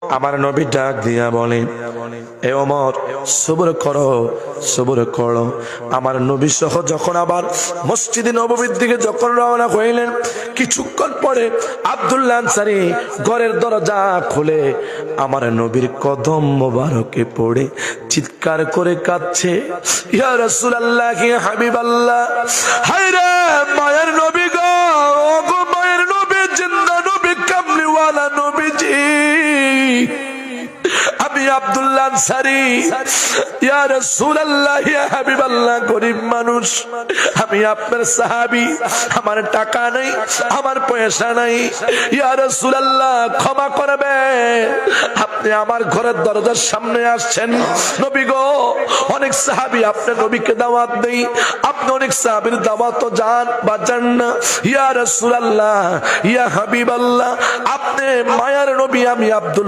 আমার নবী ডাক দিয়া বলে, এ ওমর সবর করো। আমার নবী সহ যখন আবার মসজিদে নববীর দিকে যখন রওনা হইলেন, কিছুক্ষণ পরে আব্দুল্লাহ আনসারী ঘরের দরজা খুলে আমার নবীর কদম মোবারকে পড়ে চিৎকার করে কাঁদছে, ইয়া রাসূলুল্লাহ, ইয়া হাবিবাল্লাহ, হায়রে মায়ের নবী গো, ও গো মায়ের নবী, জিন্দা নবী, কামলিওয়ালা নবীজি, আমি আব্দুল্লাহ আনসারী, ইয়া রাসূলুল্লাহ, ইয়া হাবিবাল্লাহ, গরীব মানুষ, আমি আপনার সাহাবী, আমার টাকা নাই, আমার পয়সা নাই, ইয়া রাসূলুল্লাহ ক্ষমা করবে, আপনি আমার ঘরের দরজার সামনে আসছেন, নবী গো, অনেক সাহাবী আপনার নবীকে দাওয়াত দেই, আপনি অনেক সাহাবীর দাওয়াত তো যান বা যান না, ইয়া রাসূলুল্লাহ, ইয়া হাবিবাল্লাহ, আপনি মায়ার নবী, আমি আব্দুল্লাহ